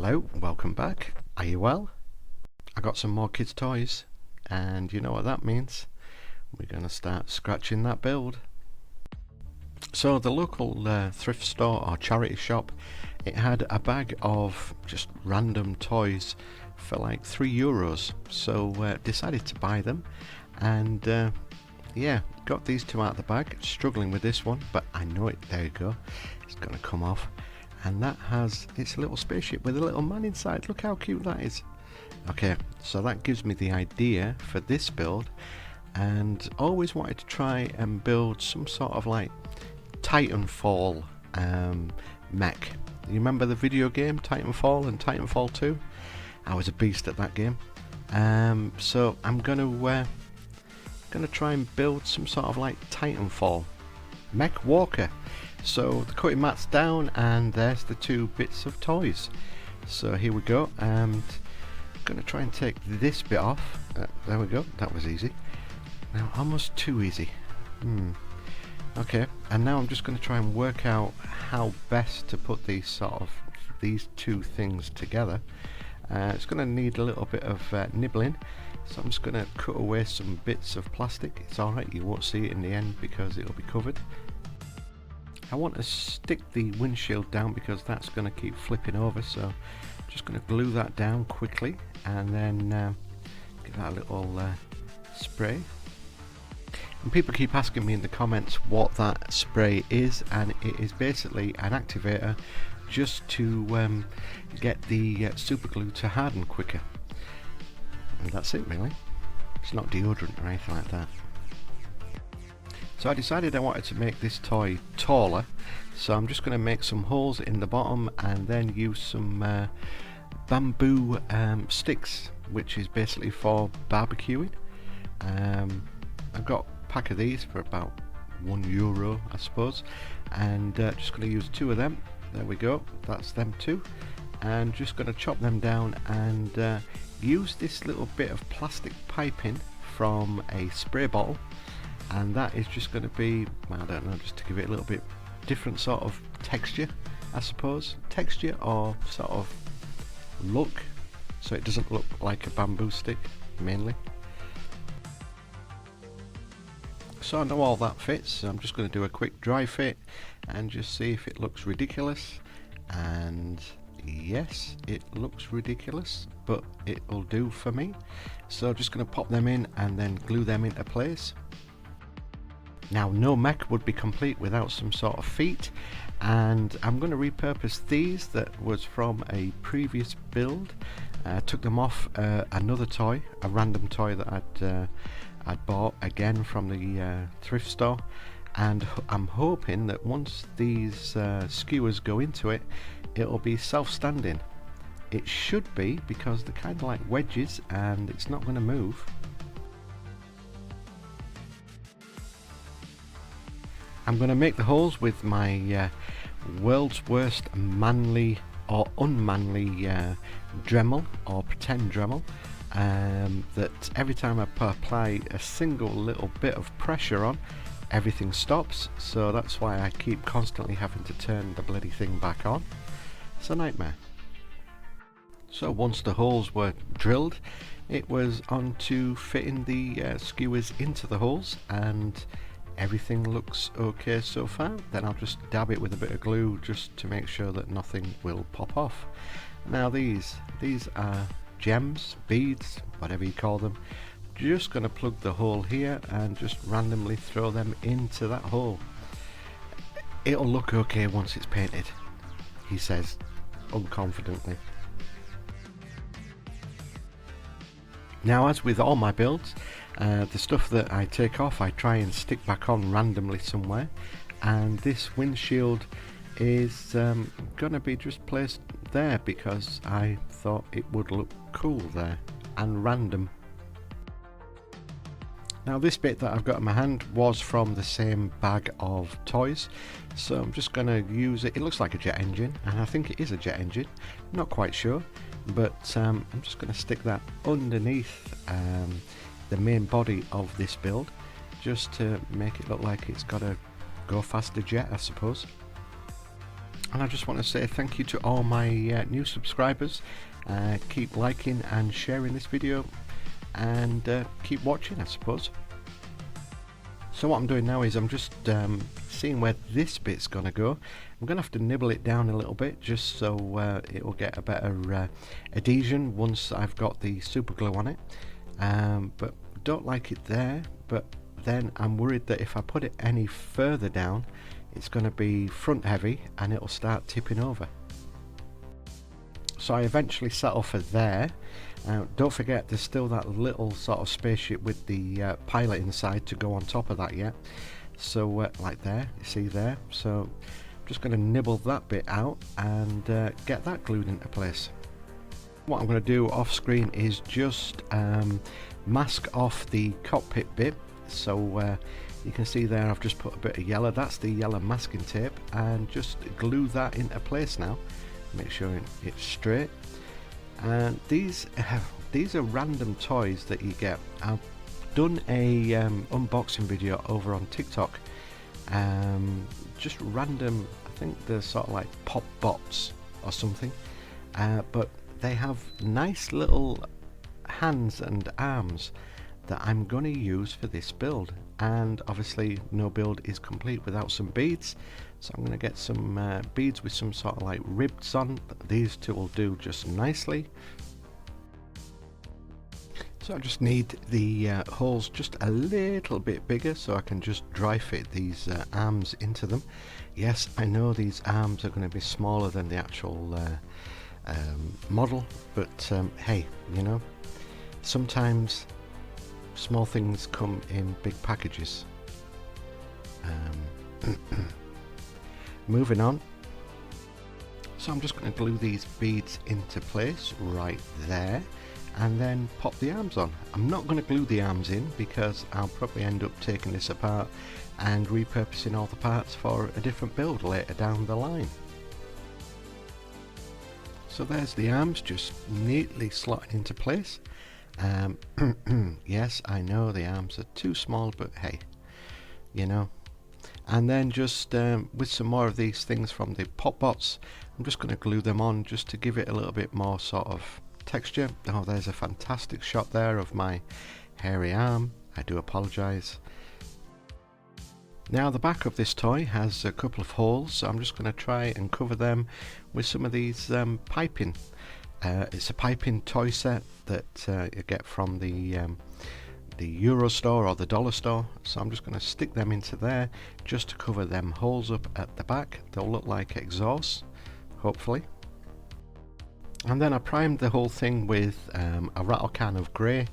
Hello, welcome back. Are you well? I got some more kids' toys, and you know what that means. We're going to start scratching that build. So the local thrift store or charity shop, it had a bag of just random toys for like €3. So decided to buy them, and yeah, got these two out of the bag. Struggling with this one, but I know it. There you go. It's going to come off. And that has its little spaceship with a little man inside. Look how cute that is. Okay, so that gives me the idea for this build, and always wanted to try and build some sort of like Titanfall mech. You remember the video game Titanfall and Titanfall 2? I was a beast at that game. So I'm gonna try and build some sort of like Titanfall mech walker. So the cutting mat's down, and there's the two bits of toys. So here we go, and I'm going to try and take this bit off. There we go, that was easy. Now almost too easy. Okay, and now I'm just going to try and work out how best to put these two things together. It's going to need a little bit of nibbling, so I'm just going to cut away some bits of plastic. It's alright, you won't see it in the end because it'll be covered. I want to stick the windshield down because that's going to keep flipping over, so I'm just going to glue that down quickly and then give that a little spray. And people keep asking me in the comments what that spray is, and it is basically an activator just to get the super glue to harden quicker. And that's it really. It's not deodorant or anything like that. So I decided I wanted to make this toy taller, so I'm just going to make some holes in the bottom and then use some bamboo sticks, which is basically for barbecuing. I've got a pack of these for about €1 I suppose, and just going to use two of them. There we go, that's them two, and just going to chop them down and use this little bit of plastic piping from a spray bottle. And that is just going to be, I don't know, just to give it a little bit different sort of texture, I suppose. Texture or sort of look, so it doesn't look like a bamboo stick, mainly. So I know all that fits, so I'm just going to do a quick dry fit and just see if it looks ridiculous. And yes, it looks ridiculous, but it'll do for me. So just going to pop them in and then glue them into place. Now no mech would be complete without some sort of feet, and I'm going to repurpose these that was from a previous build. Took them off another toy, a random toy that I'd bought again from the thrift store, and I'm hoping that once these skewers go into it, it'll be self-standing. It should be, because they're kind of like wedges and it's not going to move. I'm going to make the holes with my world's worst manly or unmanly Dremel or pretend Dremel, that every time I apply a single little bit of pressure on, everything stops, so that's why I keep constantly having to turn the bloody thing back on. It's a nightmare. So once the holes were drilled, it was on to fitting the skewers into the holes, and everything looks okay so far. Then I'll just dab it with a bit of glue just to make sure that nothing will pop off. Now these are gems, beads, whatever you call them. Just going to plug the hole here and just randomly throw them into that hole. It'll look okay once it's painted, he says unconfidently. Now, as with all my builds, the stuff that I take off I try and stick back on randomly somewhere, and this windshield is going to be just placed there because I thought it would look cool there and random. Now this bit that I've got in my hand was from the same bag of toys, so I'm just going to use it. It looks like a jet engine, and I think it is a jet engine, not quite sure, but I'm just going to stick that underneath the main body of this build, just to make it look like it's got a go faster jet, I suppose. And I just want to say thank you to all my new subscribers. Keep liking and sharing this video, and keep watching, I suppose. So what I'm doing now is I'm just seeing where this bit's gonna go. I'm gonna have to nibble it down a little bit just so it will get a better adhesion once I've got the super glue on it. But don't like it there, but then I'm worried that if I put it any further down, it's going to be front heavy and it'll start tipping over. So I eventually settle for there. Don't forget there's still that little sort of spaceship with the pilot inside to go on top of that yet. So like there, you see there. So I'm just going to nibble that bit out and get that glued into place. What I'm going to do off screen is just mask off the cockpit bit. So you can see there I've just put a bit of yellow, that's the yellow masking tape, and just glue that into place now. Make sure it's straight. And these are random toys that you get. I've done a unboxing video over on TikTok. Just random, I think they're sort of like pop bots or something, but they have nice little hands and arms that I'm going to use for this build. And obviously no build is complete without some beads, so I'm going to get some beads with some sort of like ribs on. These two will do just nicely. So I just need the holes just a little bit bigger so I can just dry fit these arms into them. Yes, I know these arms are going to be smaller than the actual model, but hey, you know, sometimes small things come in big packages. Moving on. So I'm just going to glue these beads into place right there and then pop the arms on. I'm not going to glue the arms in because I'll probably end up taking this apart and repurposing all the parts for a different build later down the line. So there's the arms just neatly slotting into place. Yes, I know the arms are too small, but hey, you know. And then just with some more of these things from the pop bots, I'm just going to glue them on just to give it a little bit more sort of texture. Oh, there's a fantastic shot there of my hairy arm. I do apologize. Now the back of this toy has a couple of holes, so I'm just going to try and cover them with some of these piping. It's a piping toy set that you get from the Euro store or the dollar store, so I'm just going to stick them into there just to cover them holes up at the back. They'll look like exhausts, hopefully. And then I primed the whole thing with a rattle can of grey,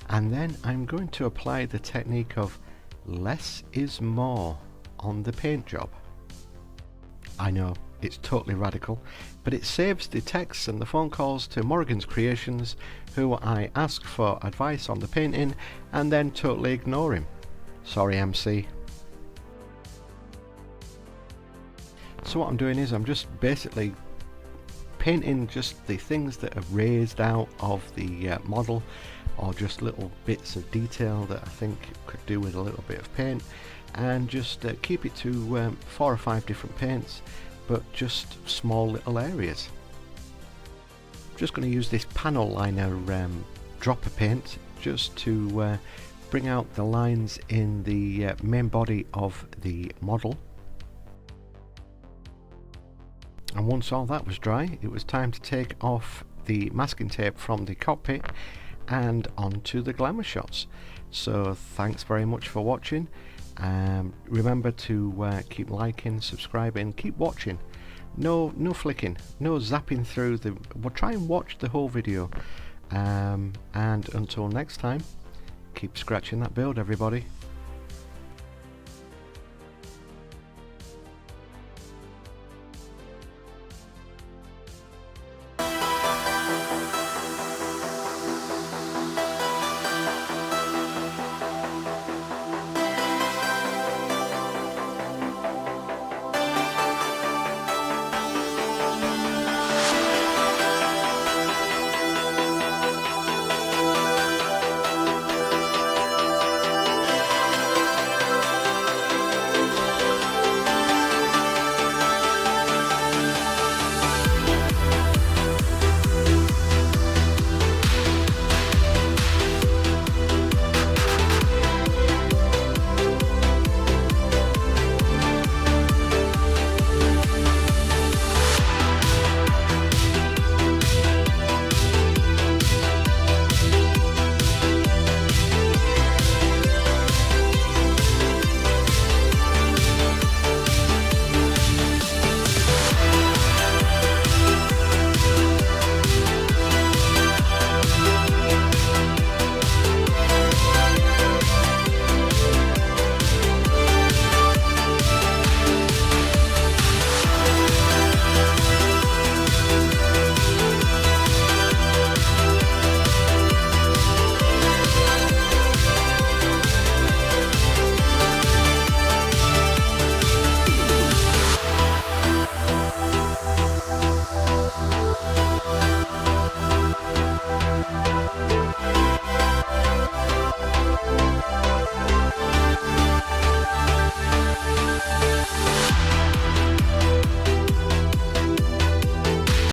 and then I'm going to apply the technique of less is more on the paint job. I know, it's totally radical, but it saves the texts and the phone calls to Morrigan's Creations, who I ask for advice on the painting and then totally ignore him. Sorry, MC. So what I'm doing is I'm just basically painting just the things that are raised out of the model, or just little bits of detail that I think could do with a little bit of paint, and just keep it to 4 or 5 different paints, but just small little areas. I'm just going to use this panel liner dropper paint just to bring out the lines in the main body of the model. And once all that was dry, it was time to take off the masking tape from the cockpit and onto the glamour shots. So thanks very much for watching. Remember to keep liking, subscribing, keep watching. No flicking, no zapping through the. We'll try and watch the whole video. And until next time, keep scratching that build, everybody.